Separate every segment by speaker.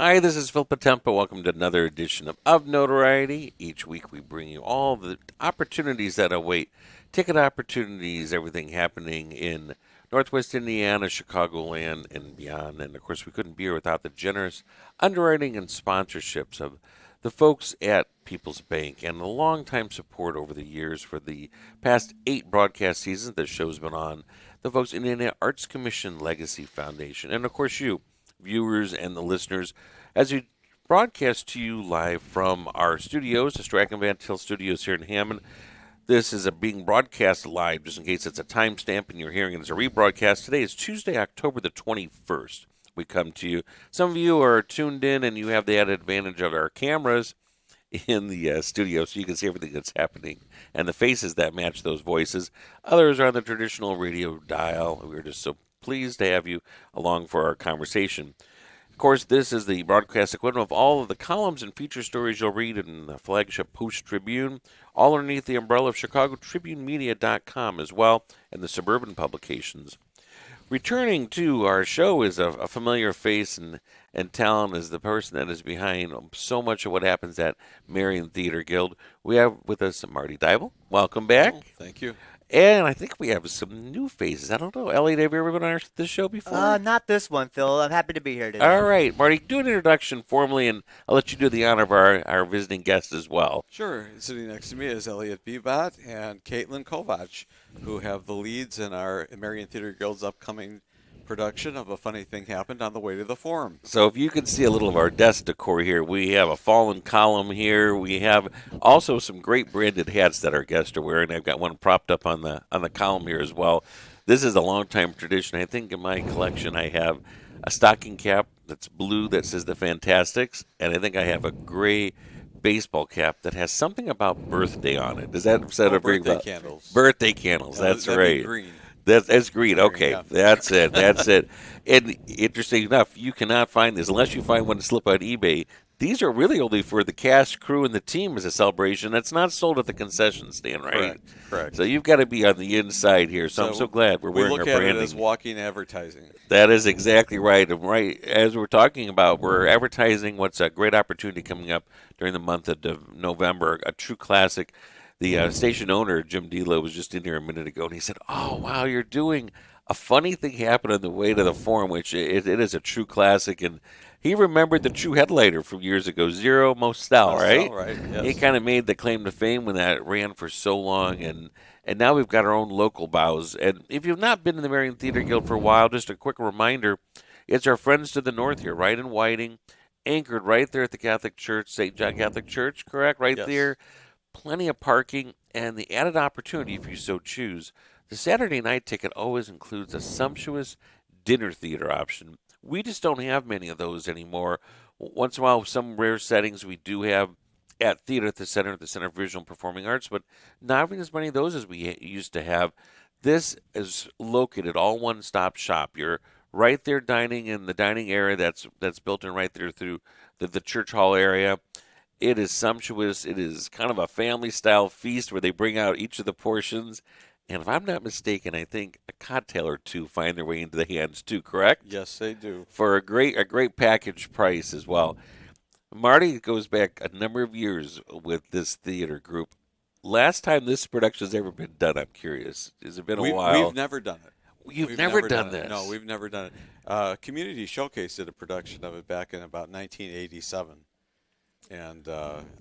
Speaker 1: Hi, this is Phil Potempa. Welcome to another edition of OfNotoriety. Each week we bring you all the opportunities that await, ticket opportunities, everything happening in Northwest Indiana, Chicagoland, and beyond. And of course, we couldn't be here without the generous underwriting and sponsorships of the folks at People's Bank and the longtime support over the years for the past 8 broadcast seasons the show's been on. The folks in the Indiana Arts Commission Legacy Foundation, and of course you, viewers and the listeners, as we broadcast to you live from our studios, the Strachan Van Til Studios here in Hammond. This is being broadcast live, just in case it's a timestamp and you're hearing it as a rebroadcast. Today is Tuesday, October the 21st. We come to you. Some of you are tuned in and you have the added advantage of our cameras in the studio so you can see everything that's happening and the faces that match those voices. Others are on the traditional radio dial. We're just so pleased to have you along for our conversation. Of course, this is the broadcast equivalent of all of the columns and feature stories you'll read in the flagship Post-Tribune, all underneath the umbrella of ChicagoTribuneMedia.com as well, and the suburban publications. Returning to our show is a familiar face and talent is the person that is behind so much of what happens at Marian Theater Guild. We have with us Marty Dybel. Welcome back.
Speaker 2: Oh, thank you.
Speaker 1: And I think we have some new faces. I don't know. Elliot, have you ever been on this show before?
Speaker 3: Not this one, Phil. I'm happy to be here today.
Speaker 1: All right. Marty, do an introduction formally, and I'll let you do the honor of our visiting guest as well.
Speaker 2: Sure. Sitting next to me is Elliot Bibat and Kaitlin Kovach, who have the leads in our Marian Theater Guild's upcoming production of A Funny Thing Happened on the Way to the Forum.
Speaker 1: So if you can see a little of our desk decor here, we have a fallen column here. We have also some great branded hats that our guests are wearing. I've got one propped up on the column here as well. This is a long-time tradition. I think in my collection I have a stocking cap that's blue that says the Fantastics, and I think I have a gray baseball cap that has something about birthday on it. Does that set a
Speaker 2: birthday candles?
Speaker 1: Birthday candles. That's
Speaker 2: that'd
Speaker 1: right.
Speaker 2: Be green.
Speaker 1: That's green. Okay,
Speaker 2: Yeah.
Speaker 1: that's it. That's it. And interesting enough, you cannot find this unless you find one to slip on eBay. These are really only for the cast, crew, and the team as a celebration. It's not sold at the concession stand, right?
Speaker 2: Correct.
Speaker 1: So you've got to be on the inside here. So I'm so glad we're wearing our branding.
Speaker 2: We look at it as walking advertising.
Speaker 1: That is exactly right. And right as we're talking about, we're advertising what's a great opportunity coming up during the month of November, a true classic. The station owner, Jim Delo, was just in here a minute ago, and he said, "Oh, wow, you're doing A Funny Thing Happened on the Way to the Forum," which it is a true classic. And he remembered the true headliner from years ago, Zero Mostel, right?
Speaker 2: Right, yes.
Speaker 1: He kind of made the claim to fame when that ran for so long, and now we've got our own local bows. And if you've not been in the Marian Theater Guild for a while, just a quick reminder, it's our friends to the north here, right in Whiting, anchored right there at the Catholic Church, St. John Catholic Church, correct? Right
Speaker 2: Yes.
Speaker 1: there. Plenty of parking, and the added opportunity, if you so choose, the Saturday night ticket always includes a sumptuous dinner theater option. We just don't have many of those anymore. Once in a while, some rare settings we do have at Theater at the Center for Visual and Performing Arts, but not even as many of those as we used to have. This is located all one-stop shop. You're right there dining in the dining area that's built in right there through the church hall area. It is sumptuous. It is kind of a family-style feast where they bring out each of the portions. And if I'm not mistaken, I think a cocktail or two find their way into the hands too, correct?
Speaker 2: Yes, they do.
Speaker 1: For a great package price as well. Marty goes back a number of years with this theater group. Last time this production has ever been done, I'm curious. Has it been a while?
Speaker 2: We've never done it.
Speaker 1: You've never done this?
Speaker 2: No, we've never done it. Community Showcase did a production of it back in about 1987. And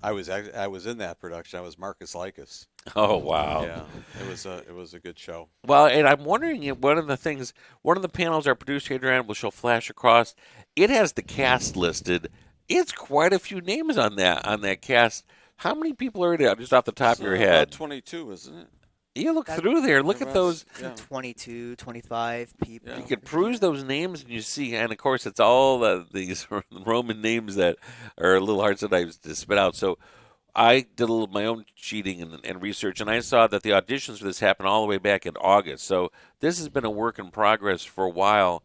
Speaker 2: I was in that production. I was Marcus Likas.
Speaker 1: Oh, wow.
Speaker 2: Yeah, it was a good show.
Speaker 1: Well, and I'm wondering if one of the panels our producer Adrian will show flash across, it has the cast listed. It's quite a few names on that cast. How many people are in it, just off the top of your head?
Speaker 2: About 22, isn't it?
Speaker 1: You look through there. Look at those.
Speaker 2: Yeah.
Speaker 3: 22, 25 people.
Speaker 1: You can peruse those names and you see, and of course, it's all these Roman names that are a little hard sometimes to spit out. So I did a little my own cheating and research, and I saw that the auditions for this happened all the way back in August. So this has been a work in progress for a while.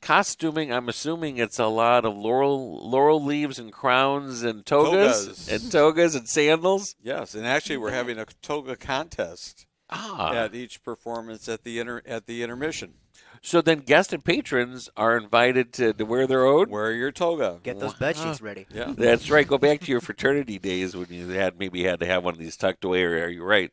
Speaker 1: Costuming, I'm assuming it's a lot of laurel leaves and crowns and togas and sandals.
Speaker 2: Yes, and actually we're having a toga contest. at each performance at the intermission.
Speaker 1: So then guests and patrons are invited to wear their own?
Speaker 2: Wear your toga.
Speaker 3: Get those bed sheets ready.
Speaker 2: Yeah.
Speaker 1: That's right. Go back to your fraternity days when you had to have one of these tucked away, or are you right?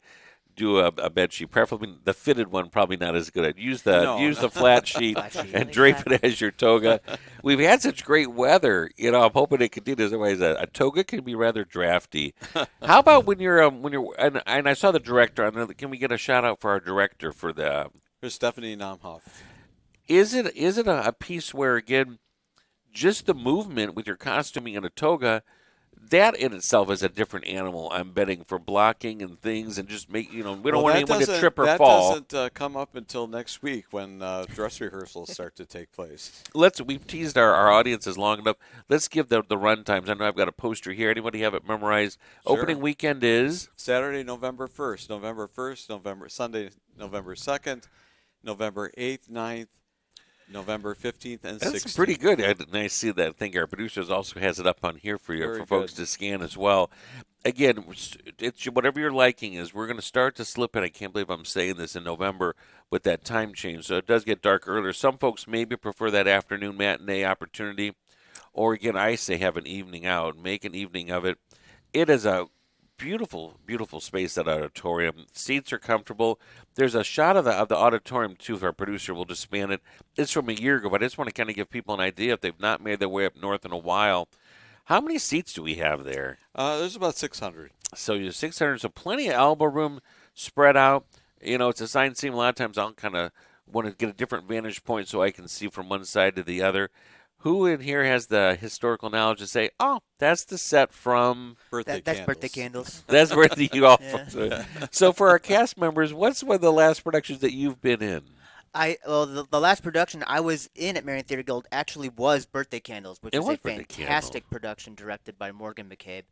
Speaker 1: Do a bed sheet, preferably the fitted one. Probably not as good. Use the flat sheet and drape it as your toga. We've had such great weather, I'm hoping it continues. Otherwise, a toga can be rather drafty. How about when you're and I saw the director on there. Can we get a shout out for our director for the?
Speaker 2: Here's Stephanie Namhoff.
Speaker 1: Is it a piece where again, just the movement with your costuming and a toga? That in itself is a different animal. I'm betting for blocking and things, and just we don't want anyone to trip or fall.
Speaker 2: That doesn't come up until next week when dress rehearsals start to take place.
Speaker 1: We've teased our audiences long enough. Let's give the run times. I know I've got a poster here. Anybody have it memorized? Sure. Opening weekend is
Speaker 2: Saturday, November 1st, Sunday, November 2nd, November 8th, 9th, November 15th and 16th.
Speaker 1: That's pretty good. I see that. I think our producers also has it up on here for you, for folks to scan as well. Again, it's whatever your liking is. We're going to start to slip in. I can't believe I'm saying this in November with that time change. So it does get dark earlier. Some folks maybe prefer that afternoon matinee opportunity. Or again, I say have an evening out. Make an evening of it. It is a beautiful, beautiful space, that auditorium. Seats are comfortable. There's a shot of the auditorium, too, if our producer will just span it. It's from a year ago, but I just want to kind of give people an idea if they've not made their way up north in a while. How many seats do we have there?
Speaker 2: There's about 600.
Speaker 1: So you're 600, so plenty of elbow room spread out. It's assigned seam. A lot of times I'll kind of want to get a different vantage point so I can see from one side to the other. Who in here has the historical knowledge to say, oh, that's the set from
Speaker 2: Birthday
Speaker 3: That's
Speaker 2: Candles?
Speaker 3: Birthday Candles.
Speaker 1: That's Birthday you all.
Speaker 3: Yeah.
Speaker 1: So for our cast members, what's one of the last productions that you've been in?
Speaker 3: The last production I was in at Marian Theater Guild actually was Birthday Candles, which
Speaker 1: It
Speaker 3: is
Speaker 1: was
Speaker 3: a
Speaker 1: Birthday
Speaker 3: fantastic production directed by Morgan McCabe.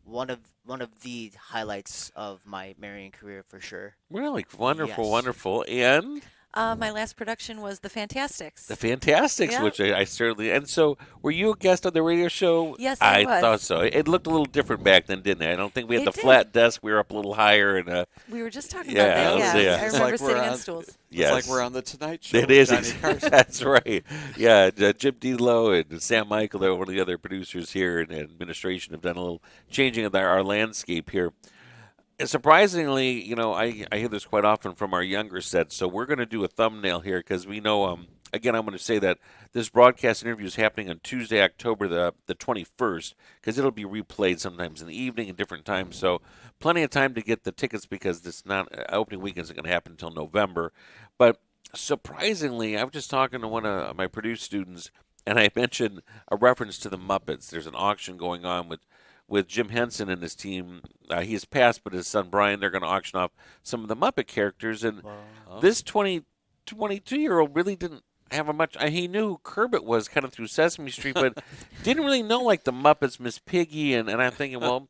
Speaker 3: One of the highlights of my Marian career for sure.
Speaker 1: Really wonderful,
Speaker 3: Yes.
Speaker 1: wonderful. And
Speaker 4: My last production was The Fantastics.
Speaker 1: The Fantastics,
Speaker 4: Yeah.
Speaker 1: which I certainly. And so, were you a guest on the radio show?
Speaker 4: Yes, I was.
Speaker 1: thought so. It looked a little different back then, didn't it? I don't think we had
Speaker 4: It
Speaker 1: the
Speaker 4: did.
Speaker 1: flat desk. We were up a little higher, and
Speaker 4: We were just talking
Speaker 1: Yeah,
Speaker 4: about that.
Speaker 1: yeah.
Speaker 4: I
Speaker 1: It's
Speaker 4: remember
Speaker 2: like we're
Speaker 4: sitting on
Speaker 2: on-
Speaker 4: stools.
Speaker 1: yes.
Speaker 2: It's like we're on the Tonight Show.
Speaker 1: It
Speaker 2: with
Speaker 1: is.
Speaker 2: Johnny Carson.
Speaker 1: That's right. Yeah, Jim D'Lo and Sam Michael, they're one of the other producers here in administration, have done a little changing of our landscape here. And surprisingly, I hear this quite often from our younger sets, so we're going to do a thumbnail here because we know, again, I'm going to say that this broadcast interview is happening on Tuesday, October the 21st, because it'll be replayed sometimes in the evening at different times, so plenty of time to get the tickets because this opening weekend isn't going to happen until November. But surprisingly, I was just talking to one of my Purdue students, and I mentioned a reference to the Muppets. There's an auction going on with Jim Henson and his team. He has passed, but his son Brian, they're going to auction off some of the Muppet characters. And this 22-year-old really didn't have a much. He knew who Kermit was kind of through Sesame Street, but didn't really know like the Muppets, Miss Piggy. And I'm thinking, well,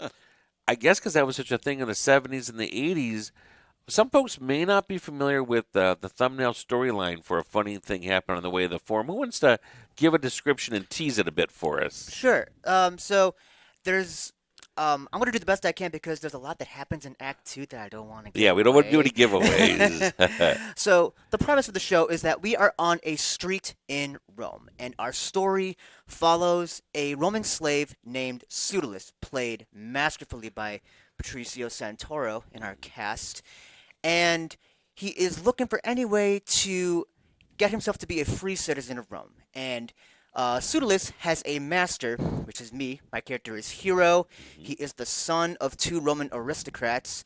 Speaker 1: I guess because that was such a thing in the 70s and the 80s, some folks may not be familiar with the thumbnail storyline for a funny thing happening on the way of the forum. Who wants to give a description and tease it a bit for us?
Speaker 3: Sure. So there's I'm going to do the best I can because there's a lot that happens in Act 2 that I don't want to give
Speaker 1: Yeah, we don't want to do
Speaker 3: away.
Speaker 1: any giveaways.
Speaker 3: So the premise of the show is that we are on a street in Rome, and our story follows a Roman slave named Pseudolus, played masterfully by Patricio Santoro in our cast, and he is looking for any way to get himself to be a free citizen of Rome. And Pseudolus has a master, which is me. My character is Hero. He is the son of two Roman aristocrats.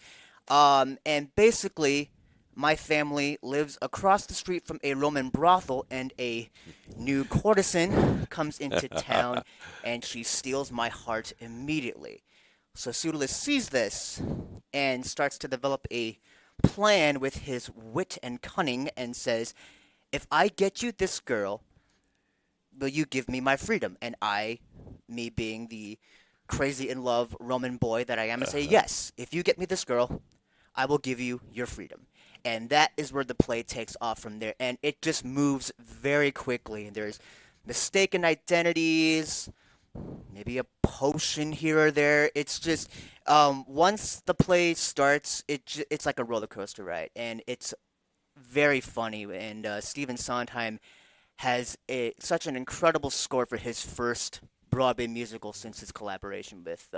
Speaker 3: And basically, my family lives across the street from a Roman brothel, and a new courtesan comes into town, and she steals my heart immediately. So Pseudolus sees this and starts to develop a plan with his wit and cunning and says, if I get you this girl, will you give me my freedom? And I, me being the crazy in love Roman boy that I am, say, yes, if you get me this girl, I will give you your freedom. And that is where the play takes off from there. And it just moves very quickly. And there's mistaken identities. maybe a potion here or there. It's just once the play starts, it's like a roller coaster ride, and it's very funny. And Stephen Sondheim has such an incredible score for his first Broadway musical since his collaboration with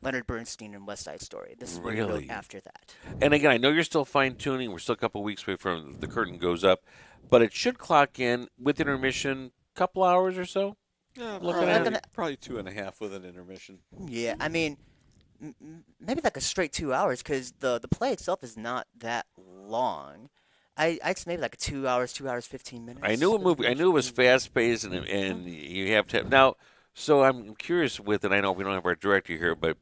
Speaker 3: Leonard Bernstein in West Side Story. This is what he wrote
Speaker 1: Really?
Speaker 3: after that.
Speaker 1: And again, I know you're still fine tuning. We're still a couple weeks away from the curtain goes up, but it should clock in with intermission, couple hours or so.
Speaker 2: Yeah,
Speaker 1: Looking
Speaker 2: probably,
Speaker 1: at
Speaker 2: probably 2.5 with an intermission.
Speaker 3: Yeah, I mean, maybe like a straight 2 hours because the play itself is not that long. I'd say maybe like 2 hours, 2 hours, 15 minutes.
Speaker 1: I knew a movie. I knew it was fast paced, and you have to have, now. So I'm curious with, and I know we don't have our director here, but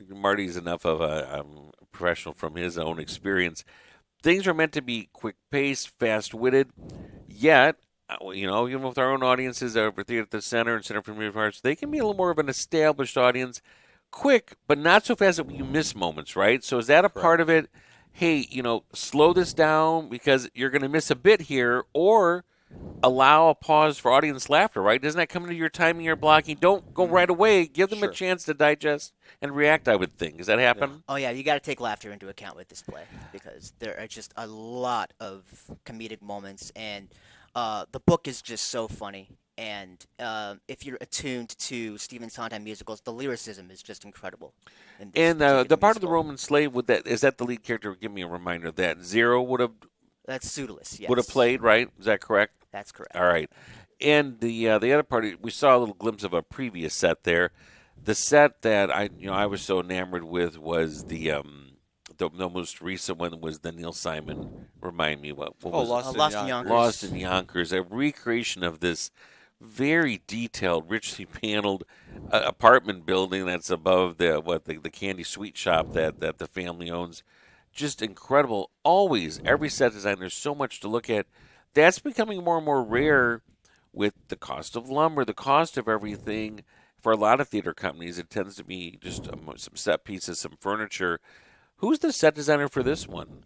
Speaker 1: Marty's enough of a professional from his own experience. Things are meant to be quick paced, fast witted, yet. Even with our own audiences over Theater at the Center and Center for Media Arts, they can be a little more of an established audience, quick, but not so fast that you miss moments, right? So is that a part of it? Hey, slow this down because you're going to miss a bit here, or allow a pause for audience laughter, right? Doesn't that come into your timing, your blocking? Don't go right away. Give them a chance to digest and react, I would think. Does that happen?
Speaker 3: Oh yeah, you got to take laughter into account with this play because there are just a lot of comedic moments, and the book is just so funny. And if you're attuned to Stephen Sondheim musicals, the lyricism is just incredible. In this
Speaker 1: And the
Speaker 3: particular
Speaker 1: part of the
Speaker 3: musical.
Speaker 1: Roman slave, is that the lead character? Give me a reminder of that. Zero would have
Speaker 3: That's Pseudolus, yes.
Speaker 1: played, right? Is that correct?
Speaker 3: That's correct.
Speaker 1: All right. And the other part, we saw a little glimpse of a previous set there. The set that I was so enamored with was the most recent one was the Neil Simon. Remind me what was
Speaker 2: Lost,
Speaker 3: Lost
Speaker 2: in
Speaker 3: in
Speaker 2: Yonkers.
Speaker 3: Yonkers.
Speaker 1: Lost in Yonkers, a recreation of this very detailed, richly paneled apartment building that's above the candy sweet shop that the family owns. Just incredible. Always, every set design, there's so much to look at. That's becoming more and more rare with the cost of lumber, the cost of everything. For a lot of theater companies, it tends to be just some set pieces, some furniture. Who's the set designer for this one?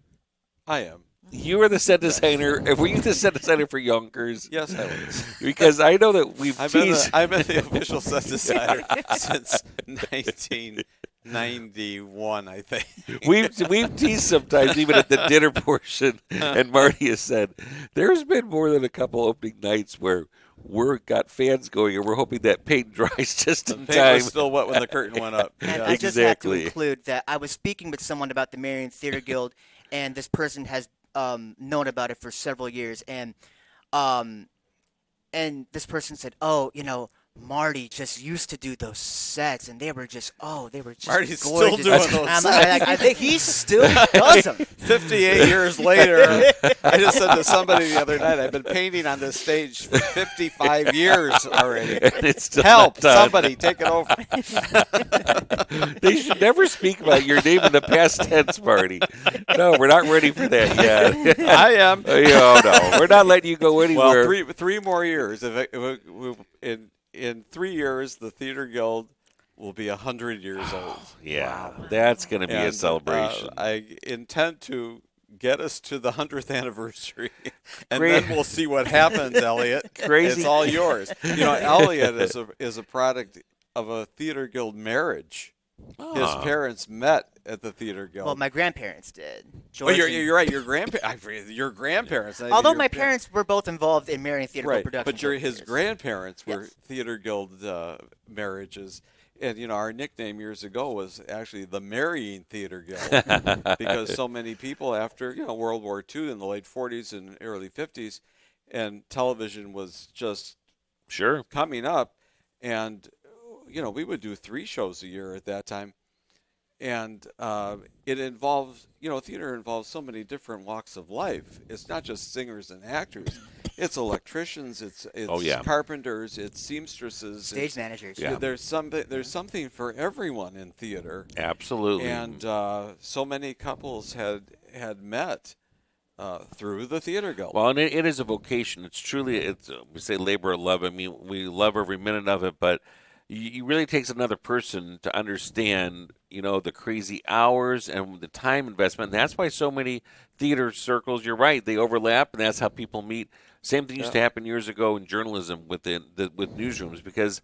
Speaker 2: I am.
Speaker 1: You are the set designer. Were you the set designer for Yonkers?
Speaker 2: Yes, I was.
Speaker 1: Because I know that we've
Speaker 2: I've been
Speaker 1: teased.
Speaker 2: the official set designer since 1991, I think.
Speaker 1: We've teased sometimes, even at the dinner portion, and Marty has said there's been more than a couple opening nights where we're got fans going, and we're hoping that paint dries just in
Speaker 2: Paint
Speaker 1: time.
Speaker 2: was still wet when the curtain went up.
Speaker 3: And
Speaker 2: Yeah.
Speaker 3: I just have to
Speaker 1: Exactly.
Speaker 3: include that I was speaking with someone about the Marian Theater Guild, and this person has known about it for several years, and this person said, "Oh, Marty just used to do those sets, and they were just
Speaker 2: Marty's still
Speaker 3: gorgeous."
Speaker 2: doing those
Speaker 3: I'm
Speaker 2: sets.
Speaker 3: I think he still does them.
Speaker 2: 58 years later, I just said to somebody the other night, I've been painting on this stage for 55 years already.
Speaker 1: And it's still
Speaker 2: Help!
Speaker 1: not done.
Speaker 2: Somebody take it over.
Speaker 1: They should never speak about your name in the past tense, Marty. No, we're not ready for that yet.
Speaker 2: I am.
Speaker 1: No, we're not letting you go anywhere.
Speaker 2: Well, three more years. In 3 years, the Theater Guild will be 100 years old.
Speaker 1: Yeah, that's going to be a
Speaker 2: And,
Speaker 1: celebration.
Speaker 2: I intend to get us to the 100th anniversary, and
Speaker 1: Great.
Speaker 2: then we'll see what happens, Elliot.
Speaker 1: Crazy.
Speaker 2: It's all yours. Elliot is a product of a Theater Guild marriage. His parents met at the Theater Guild.
Speaker 3: Well, my grandparents did.
Speaker 2: Oh,
Speaker 3: George
Speaker 2: you're right. Your grandparents.
Speaker 3: Although my parents were both involved in Marian Theater Guild
Speaker 2: Right,
Speaker 3: production.
Speaker 2: but
Speaker 3: for
Speaker 2: his
Speaker 3: years.
Speaker 2: grandparents were
Speaker 3: Yes.
Speaker 2: Theater Guild marriages, and our nickname years ago was actually the Marrying Theater Guild because so many people after World War II in the late 40s and early 50s, and television was just
Speaker 1: Sure.
Speaker 2: coming up, and we would do 3 shows a year at that time. And it involves, theater involves so many different walks of life. It's not just singers and actors. It's electricians. It's carpenters. It's seamstresses.
Speaker 3: Stage managers.
Speaker 1: Yeah.
Speaker 2: There's something for everyone in theater.
Speaker 1: Absolutely.
Speaker 2: And so many couples had met through the Theater Guild.
Speaker 1: Well, and it is a vocation. It's truly, we say labor of love. I mean, we love every minute of it, but it really takes another person to understand, the crazy hours and the time investment. And that's why so many theater circles, you're right, they overlap, and that's how people meet. Same thing used to happen years ago in journalism with newsrooms, because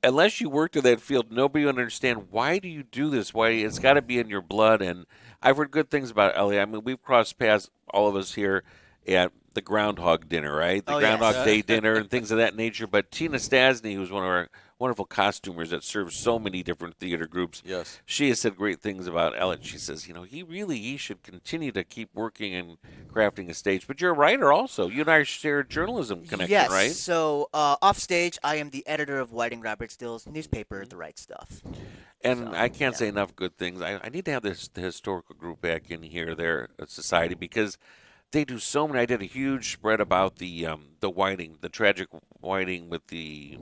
Speaker 1: unless you worked in that field, nobody would understand why do you do this? Why it's got to be in your blood. And I've heard good things about Elliot. I mean, we've crossed paths, all of us here, at the Groundhog Dinner, right? The
Speaker 3: Oh, yes.
Speaker 1: Groundhog Day dinner and things of that nature. But Tina Stasny, who's one of our wonderful costumers that serves so many different theater groups,
Speaker 2: Yes.
Speaker 1: she has said great things about Elliot. She says, he should continue to keep working and crafting a stage. But you're a writer also. You and I share a journalism connection,
Speaker 3: yes.
Speaker 1: right?
Speaker 3: So off stage, I am the editor of Whiting Robert Still's newspaper, The Right Stuff.
Speaker 1: And
Speaker 3: So,
Speaker 1: I can't
Speaker 3: yeah.
Speaker 1: say enough good things. I need to have the historical group back in here, their society, because they do so many. I did a huge spread about the whiting, the tragic whiting with the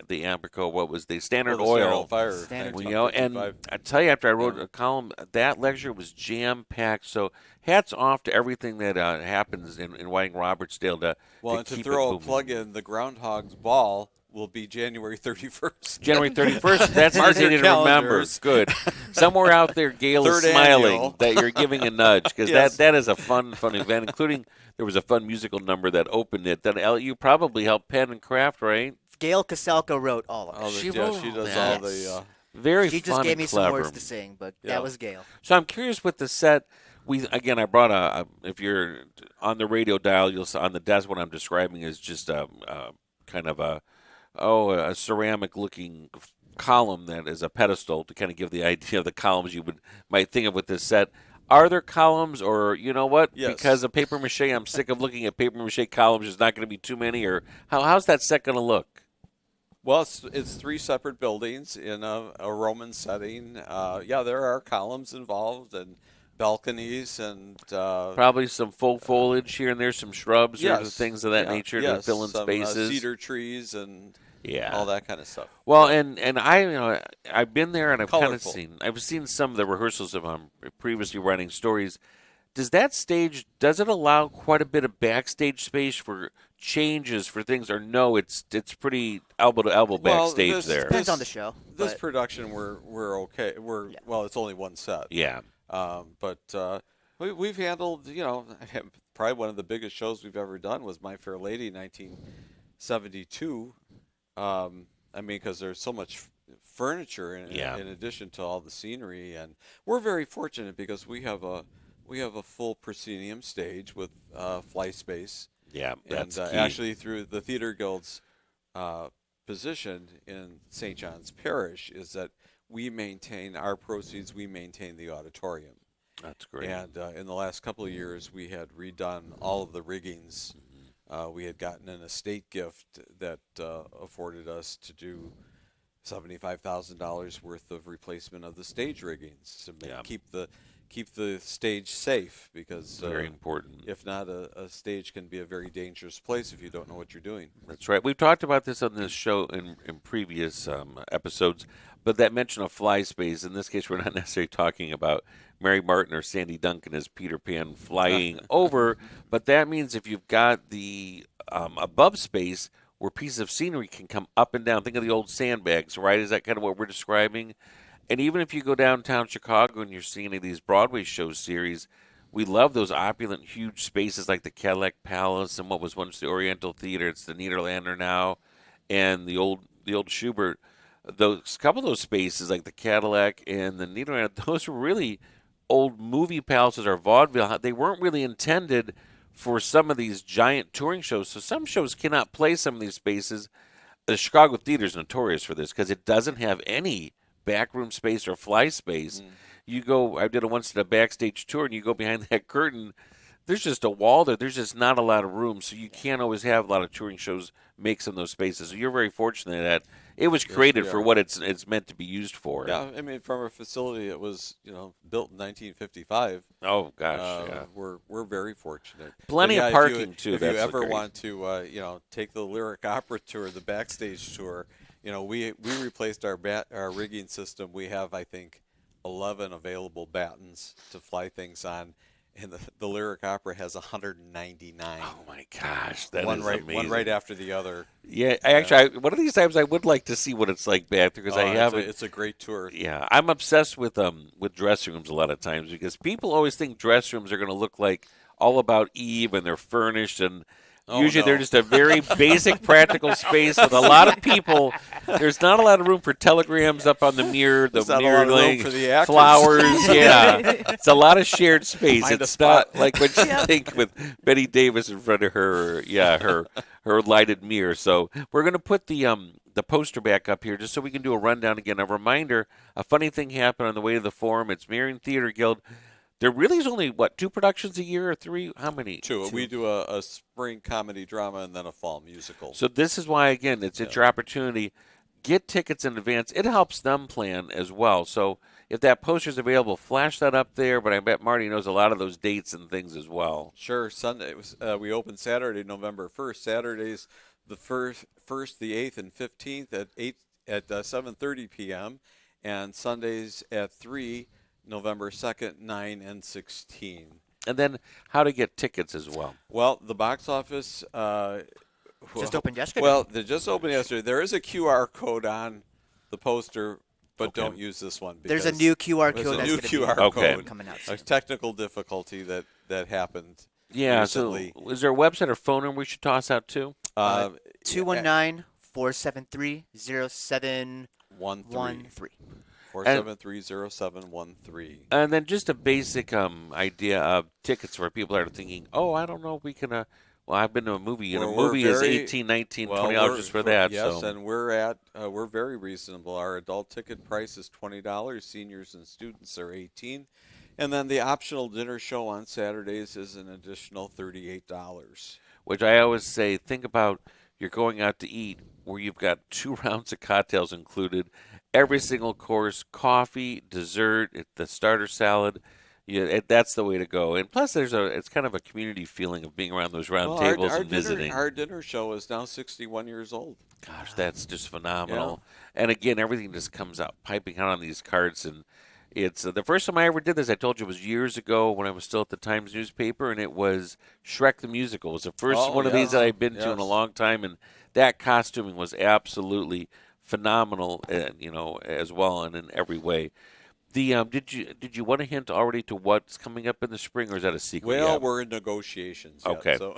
Speaker 1: Amphico. What was the Standard
Speaker 2: Well, the
Speaker 1: Oil?
Speaker 2: Fire.
Speaker 3: Standard
Speaker 1: And
Speaker 2: 1955.
Speaker 1: I tell you, after I wrote a column, that lecture was jam packed. So hats off to everything that happens in Whiting Robertsdale to
Speaker 2: Well, and to
Speaker 1: keep
Speaker 2: throw
Speaker 1: it
Speaker 2: a
Speaker 1: moving.
Speaker 2: plug in, the Groundhog's Ball will be January 31st.
Speaker 1: January 31st. That's
Speaker 2: Mark
Speaker 1: easy
Speaker 2: your
Speaker 1: to remember.
Speaker 2: calendars.
Speaker 1: Good. Somewhere out there, Gail is
Speaker 2: Third
Speaker 1: smiling
Speaker 2: annual.
Speaker 1: that you're giving a nudge because
Speaker 2: Yes.
Speaker 1: that is a fun event, including there was a fun musical number that opened it that you probably helped pen and craft, right?
Speaker 3: Gail Casalco wrote all of it.
Speaker 2: All
Speaker 1: She
Speaker 2: the,
Speaker 1: wrote
Speaker 2: she
Speaker 1: all
Speaker 2: does
Speaker 1: that.
Speaker 2: all the.
Speaker 1: Very
Speaker 3: She
Speaker 1: fun
Speaker 3: just gave
Speaker 1: and
Speaker 3: me some
Speaker 1: clever.
Speaker 3: words to sing, but
Speaker 2: Yeah.
Speaker 3: that was Gail.
Speaker 1: So I'm curious with the set. I brought if you're on the radio dial, you'll on the desk. What I'm describing is just a kind of a ceramic looking column that is a pedestal to kind of give the idea of the columns you might think of with this set. Are there columns, or you know what?
Speaker 2: Yes.
Speaker 1: Because of paper mache, I'm sick of looking at paper mache columns. There's not going to be too many. Or how's that set going to look?
Speaker 2: Well, it's three separate buildings in a Roman setting. There are columns involved and balconies and
Speaker 1: Probably some faux foliage here and there, some shrubs or
Speaker 2: yes,
Speaker 1: things of that
Speaker 2: yeah,
Speaker 1: nature
Speaker 2: yes,
Speaker 1: to fill in
Speaker 2: some,
Speaker 1: spaces.
Speaker 2: cedar trees and
Speaker 1: Yeah.
Speaker 2: all that kind of stuff.
Speaker 1: Well, and I've been there and
Speaker 2: Colorful.
Speaker 1: I've seen some of the rehearsals of previously writing stories. Does it allow quite a bit of backstage space for changes for things, or no? It's pretty elbow to elbow
Speaker 2: Well,
Speaker 1: backstage
Speaker 2: this-
Speaker 1: there.
Speaker 3: Depends on the show.
Speaker 2: This
Speaker 3: but
Speaker 2: production we're okay. Well, it's only one set.
Speaker 1: Yeah,
Speaker 2: But we've handled, probably one of the biggest shows we've ever done was My Fair Lady 1972. Because there's so much furniture in addition to all the scenery, and we're very fortunate because we have a full proscenium stage with fly space.
Speaker 1: yeah, that's
Speaker 2: And
Speaker 1: key.
Speaker 2: actually, through the Theater Guild's position in St. John's Parish, is that we maintain our proceeds, we maintain the auditorium.
Speaker 1: That's great.
Speaker 2: And in the last couple of years, we had redone all of the riggings. We had gotten an estate gift that afforded us to do $75,000 worth of replacement of the stage riggings to keep the stage safe, because
Speaker 1: Very important.
Speaker 2: if not, a stage can be a very dangerous place if you don't know what you're doing.
Speaker 1: That's right. We've talked about this on this show in previous episodes, but that mention of fly space, in this case, we're not necessarily talking about Mary Martin or Sandy Duncan as Peter Pan flying over, but that means if you've got the above space where pieces of scenery can come up and down. Think of the old sandbags, right? Is that kind of what we're describing? And even if you go downtown Chicago and you're seeing any of these Broadway show series, we love those opulent, huge spaces like the Cadillac Palace and what was once the Oriental Theater. It's the Niederlander now, and the old Schubert. Those couple of those spaces like the Cadillac and the Niederlander, those were really old movie palaces or vaudeville. They weren't really intended for some of these giant touring shows. So some shows cannot play some of these spaces. The Chicago Theater is notorious for this because it doesn't have any backroom space or fly space. You go, I did a backstage tour, and you go behind that curtain, there's just a wall there. There's just not a lot of room, so you can't always have a lot of touring shows make some of those spaces. So you're very fortunate that it was created for what it's meant to be used for.
Speaker 2: Yeah, I mean, from a facility that was built in 1955.
Speaker 1: Oh gosh, yeah.
Speaker 2: We're very fortunate.
Speaker 1: Plenty
Speaker 2: But
Speaker 1: of
Speaker 2: yeah,
Speaker 1: parking too.
Speaker 2: If
Speaker 1: That's
Speaker 2: you ever
Speaker 1: great.
Speaker 2: want to take the Lyric Opera tour, the backstage tour, we replaced our rigging system. We have, I think, 11 available battens to fly things on, and the Lyric Opera has 199.
Speaker 1: Oh my gosh, that
Speaker 2: one
Speaker 1: is
Speaker 2: right
Speaker 1: amazing.
Speaker 2: one right after the other.
Speaker 1: Yeah, actually, one of these times I would like to see what it's like back there because I haven't.
Speaker 2: It's a great tour.
Speaker 1: Yeah, I'm obsessed with dressing rooms a lot of times because people always think dress rooms are going to look like All About Eve and they're furnished and usually
Speaker 2: no.
Speaker 1: they're just a very basic practical space with a lot of people There's not a lot of room for telegrams up on the mirror. The
Speaker 2: There's not a
Speaker 1: mirror
Speaker 2: lot of room
Speaker 1: laying
Speaker 2: for the actors.
Speaker 1: flowers. Yeah, it's a lot of shared space.
Speaker 2: Find a
Speaker 1: It's not
Speaker 2: spot.
Speaker 1: like what you think with Betty Davis in front of her. Yeah, her lighted mirror. So we're gonna put the poster back up here just so we can do a rundown again. A reminder: a funny thing happened on the way to the forum. It's Marian Theater Guild. There really is only, 2 productions a year or 3? How many?
Speaker 2: Two. We do a spring comedy drama and then a fall musical.
Speaker 1: So this is why, again, it's your opportunity. Get tickets in advance. It helps them plan as well. So if that poster's available, flash that up there. But I bet Marty knows a lot of those dates and things as well.
Speaker 2: Sure. Sunday we open Saturday, November 1st. Saturdays, the first, the 8th, and 15th at 7:30 p.m. and Sundays at 3. November 2nd, 9, and 16.
Speaker 1: And then how to get tickets as well.
Speaker 2: Well, the box office
Speaker 3: Just opened yesterday.
Speaker 2: Well, they just opened yesterday. There is a QR code on the poster, but don't use this one.
Speaker 3: There's a new QR
Speaker 2: There's
Speaker 3: code
Speaker 2: a
Speaker 3: that's
Speaker 2: new
Speaker 3: gonna
Speaker 2: QR
Speaker 3: be
Speaker 2: code
Speaker 3: coming out
Speaker 2: A
Speaker 3: soon.
Speaker 2: technical difficulty that happened.
Speaker 1: Yeah,
Speaker 2: recently.
Speaker 1: so is there a website or phone number we should toss out too?
Speaker 3: 219-473-0713.
Speaker 2: 473-0713.
Speaker 1: And then just a basic idea of tickets for people that are thinking, oh, I don't know if we can, well, I've been to a movie, and a movie is $18, $19, $20 just for that.
Speaker 2: Yes,
Speaker 1: so.
Speaker 2: and we're very reasonable. Our adult ticket price is $20. Seniors and students are $18. And then the optional dinner show on Saturdays is an additional $38.
Speaker 1: Which I always say, think about you're going out to eat where you've got 2 rounds of cocktails included, every single course, coffee, dessert, the starter salad. That's the way to go. And plus, it's kind of a community feeling of being around those round tables and visiting.
Speaker 2: Our dinner show is now 61 years old.
Speaker 1: Gosh, that's just phenomenal. Yeah. And again, everything just comes out piping out on these cards. And it's the first time I ever did this, I told you, was years ago when I was still at the Times newspaper, and it was Shrek the Musical. It was the first one of these that I've been to in a long time, and that costuming was absolutely phenomenal, as well, and in every way. The did you want to hint already to what's coming up in the spring, or is that a secret?
Speaker 2: Well, we're in negotiations.
Speaker 1: Okay, so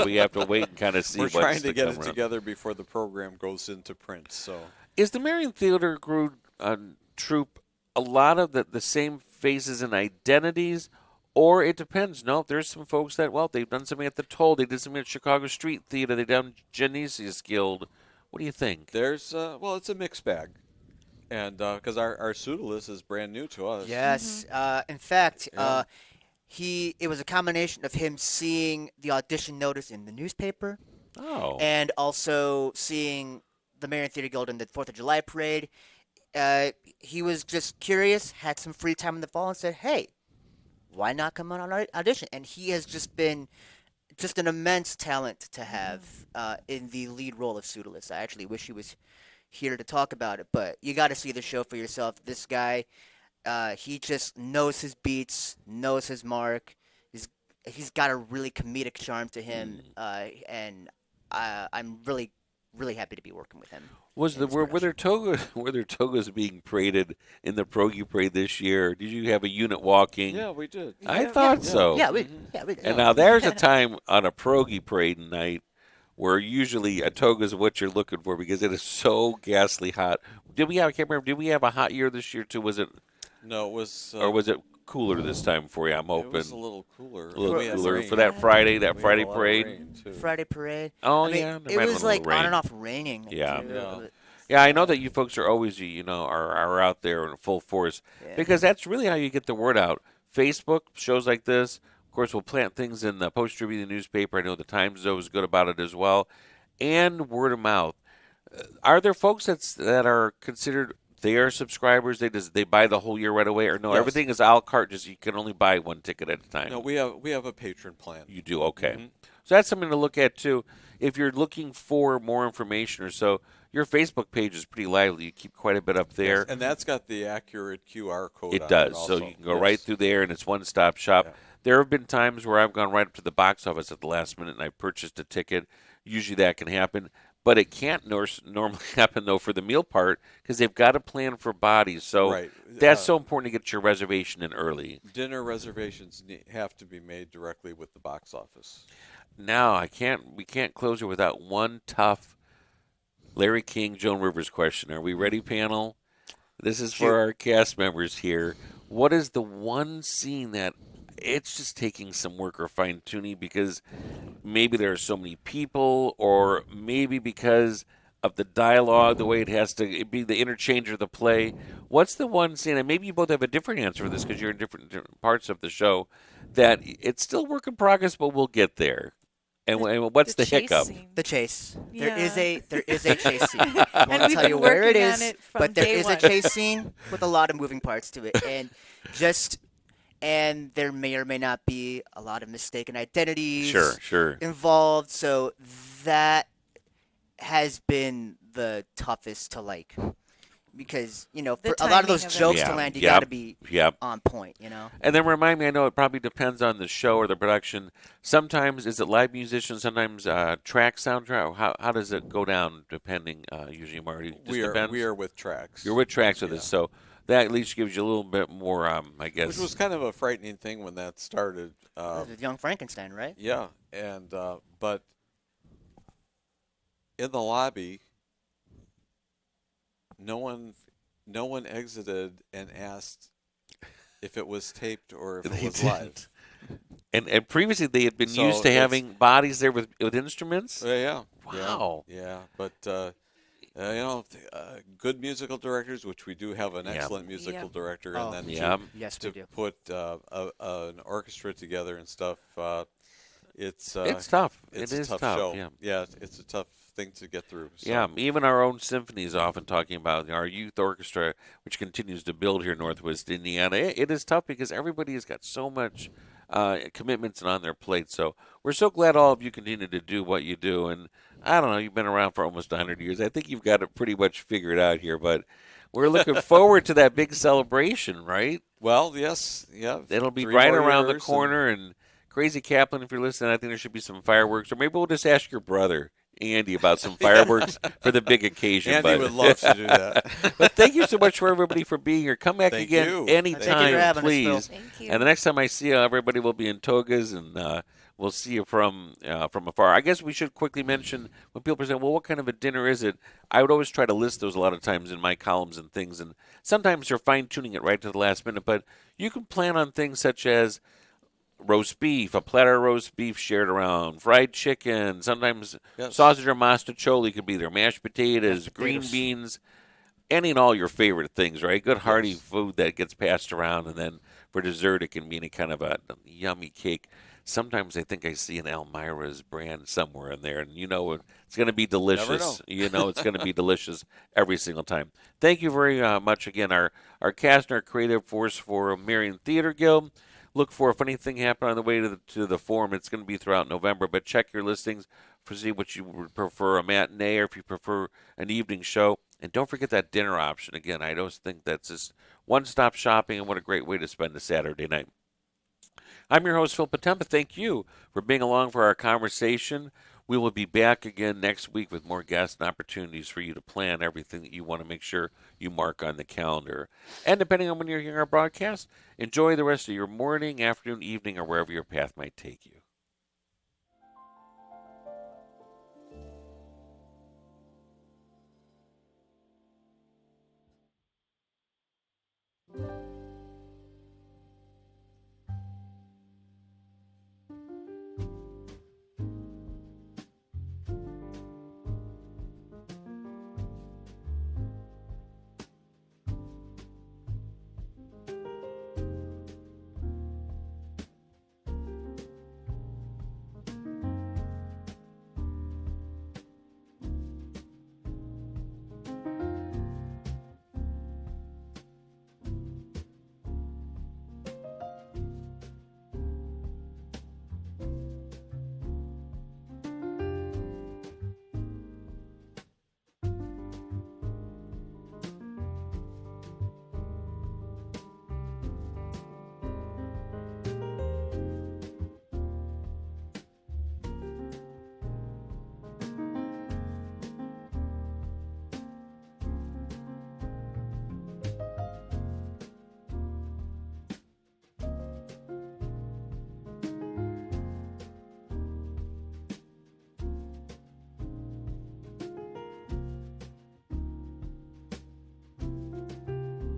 Speaker 1: we have to wait and kind of see.
Speaker 2: We're trying to get it
Speaker 1: around.
Speaker 2: together before the program goes into print. So,
Speaker 1: is the Marian Theater troupe a lot of the same faces and identities, or it depends? No, there's some folks that they've done something at the Toll, they did something at Chicago Street Theater, they done Genesius Guild. What do you think?
Speaker 2: There's it's a mixed bag. And because our pseudolist is brand new to us.
Speaker 3: Yes. In fact, it was a combination of him seeing the audition notice in the newspaper, and also seeing the Marian Theater Guild in the 4th of July parade. He was just curious, had some free time in the fall, and said, "Hey, why not come on our audition?" And he has just been an immense talent to have in the lead role of Pseudolus. I actually wish he was here to talk about it, but you got to see the show for yourself. This guy, he just knows his beats, knows his mark. He's got a really comedic charm to him, and I'm really, really happy to be working with him.
Speaker 1: Were there togas being paraded in the Pierogi Parade this year? Did you have a unit walking?
Speaker 2: Yeah, we did.
Speaker 1: I thought so.
Speaker 3: Yeah, we did.
Speaker 1: And now there's a time on a Pierogi Parade night where usually a toga is what you're looking for because it is so ghastly hot. I can't remember, did we have a hot year this year too? Was it?
Speaker 2: No, it was.
Speaker 1: Or was it cooler this time for you? I'm hoping.
Speaker 2: It was a little cooler.
Speaker 1: A little cooler for that Friday parade.
Speaker 3: Friday parade.
Speaker 1: Oh,
Speaker 3: I mean,
Speaker 1: yeah.
Speaker 3: it was like on and off raining.
Speaker 1: Yeah.
Speaker 3: Too.
Speaker 1: Yeah, I know that you folks are always, are out there in full force because that's really how you get the word out. Facebook, shows like this. Of course, we'll plant things in the Post Tribune, the newspaper. I know the Times is always good about it as well. And word of mouth. Are there folks that are considered they are subscribers? They buy the whole year right away, or no?
Speaker 2: Yes.
Speaker 1: Everything is a la carte. Just you can only buy one ticket at a time.
Speaker 2: No, we have a patron plan.
Speaker 1: You do, okay.
Speaker 2: Mm-hmm.
Speaker 1: So that's something to look at too. If you're looking for more information or so, your Facebook page is pretty lively. You keep quite a bit up there.
Speaker 2: Yes, and that's got the accurate QR code.
Speaker 1: It
Speaker 2: on
Speaker 1: does.
Speaker 2: It also.
Speaker 1: So you can go right through there, and it's one-stop shop.
Speaker 2: Yeah.
Speaker 1: There have been times where I've gone right up to the box office at the last minute and I purchased a ticket. Usually that can happen. But it can't normally happen, though, for the meal part because they've got to plan for bodies. So that's so important to get your reservation in early.
Speaker 2: Dinner reservations have to be made directly with the box office.
Speaker 1: Now, we can't close it without one tough Larry King, Joan Rivers question. Are we ready, panel? This is
Speaker 3: Shoot.
Speaker 1: for our cast members here. What is the one scene that it's just taking some work or fine tuning because maybe there are so many people, or maybe because of the dialogue, the way it has to be the interchange of the play? What's the one scene, and maybe you both have a different answer for this because you're in different parts of the show, that it's still work in progress, but we'll get there? And what's the
Speaker 4: chase
Speaker 1: hiccup?
Speaker 4: scene.
Speaker 3: The chase.
Speaker 4: Yeah.
Speaker 3: There is a chase scene. I
Speaker 4: And
Speaker 3: won't
Speaker 4: we've
Speaker 3: tell
Speaker 4: been
Speaker 3: you where it
Speaker 4: working on
Speaker 3: is,
Speaker 4: it from
Speaker 3: but there
Speaker 4: day
Speaker 3: is
Speaker 4: one.
Speaker 3: a chase scene with a lot of moving parts to it, and there may or may not be a lot of mistaken identities
Speaker 1: Sure.
Speaker 3: involved. So that has been the toughest to like, because
Speaker 4: The
Speaker 3: for a lot of those
Speaker 4: timing of it.
Speaker 3: jokes
Speaker 1: Yeah,
Speaker 3: to land, you
Speaker 1: yep,
Speaker 3: got to be
Speaker 1: yep.
Speaker 3: on point.
Speaker 1: And then remind me, I know it probably depends on the show or the production. Sometimes is it live musicians, sometimes track soundtrack? How does it go down depending, usually, Marty? Just
Speaker 2: We
Speaker 1: depends?
Speaker 2: are with tracks.
Speaker 1: You're with tracks with
Speaker 2: Yeah.
Speaker 1: this, so that at least gives you a little bit more, I guess.
Speaker 2: Which was kind of a frightening thing when that started.
Speaker 3: With Young Frankenstein, right?
Speaker 2: Yeah, and but in the lobby, no one exited and asked if it was taped or if
Speaker 1: They
Speaker 2: it was
Speaker 1: didn't.
Speaker 2: live.
Speaker 1: And previously they had been
Speaker 2: So
Speaker 1: used to
Speaker 2: that's-
Speaker 1: having bodies there with instruments.
Speaker 2: Yeah.
Speaker 1: Wow.
Speaker 2: Yeah, but good musical directors, which we do have an
Speaker 1: Yeah.
Speaker 2: excellent musical
Speaker 4: Yep.
Speaker 2: director,
Speaker 3: Oh,
Speaker 2: and then
Speaker 1: Yeah.
Speaker 3: Yes, we
Speaker 2: to
Speaker 3: do.
Speaker 2: put an orchestra together and stuff. It's
Speaker 1: It's tough.
Speaker 2: It's
Speaker 1: It
Speaker 2: a
Speaker 1: is
Speaker 2: tough
Speaker 1: tough.
Speaker 2: show.
Speaker 1: Yeah.
Speaker 2: It's a tough thing to get through. So.
Speaker 1: Yeah, even our own symphony is often talking about our youth orchestra, which continues to build here in Northwest Indiana. It is tough because everybody has got so much commitments and on their plate. So we're so glad all of you continue to do what you do. And I don't know, you've been around for almost 100 years. I think you've got it pretty much figured out here. But we're looking forward to that big celebration, right?
Speaker 2: Well, yes, yeah.
Speaker 1: It'll be
Speaker 2: 3
Speaker 1: right
Speaker 2: more
Speaker 1: around the
Speaker 2: years
Speaker 1: corner. And Crazy Kaplan, if you're listening, I think there should be some fireworks. Or maybe we'll just ask your brother, Andy, about some fireworks for the big occasion.
Speaker 2: Andy would love to do that.
Speaker 1: But thank you so much for everybody for being here. Come back
Speaker 2: Thank
Speaker 1: again
Speaker 2: you.
Speaker 1: anytime,
Speaker 3: Thank you for having us, Phil.
Speaker 1: please.
Speaker 4: Thank you.
Speaker 1: And the next time I see you, everybody will be in togas, and we'll see you from afar. I guess we should quickly mention when people say, "Well, what kind of a dinner is it?" I would always try to list those a lot of times in my columns and things, and sometimes they're fine tuning it right to the last minute. But you can plan on things such as roast beef, a platter of roast beef shared around, fried chicken, sometimes
Speaker 2: Yes.
Speaker 1: sausage or mastacholi could be there, mashed potatoes, green
Speaker 3: potatoes.
Speaker 1: beans, any and all your favorite things, right? Good hearty
Speaker 2: Yes.
Speaker 1: food that gets passed around, and then for dessert it can be any kind of a yummy cake. Sometimes I think I see an Elmira's brand somewhere in there, and it's going to be delicious.
Speaker 2: know.
Speaker 1: It's going to be delicious every single time. Thank you very much again, our cast and our creative force for Marian Theater Guild. Look for if anything happened on the way to the forum. It's going to be throughout November, but check your listings for see what you would prefer, a matinee or if you prefer an evening show. And don't forget that dinner option. Again, I always think that's just one-stop shopping, and what a great way to spend a Saturday night. I'm your host, Phil Potempa. Thank you for being along for our conversation. We will be back again next week with more guests and opportunities for you to plan everything that you want to make sure you mark on the calendar. And depending on when you're hearing our broadcast, enjoy the rest of your morning, afternoon, evening, or wherever your path might take you.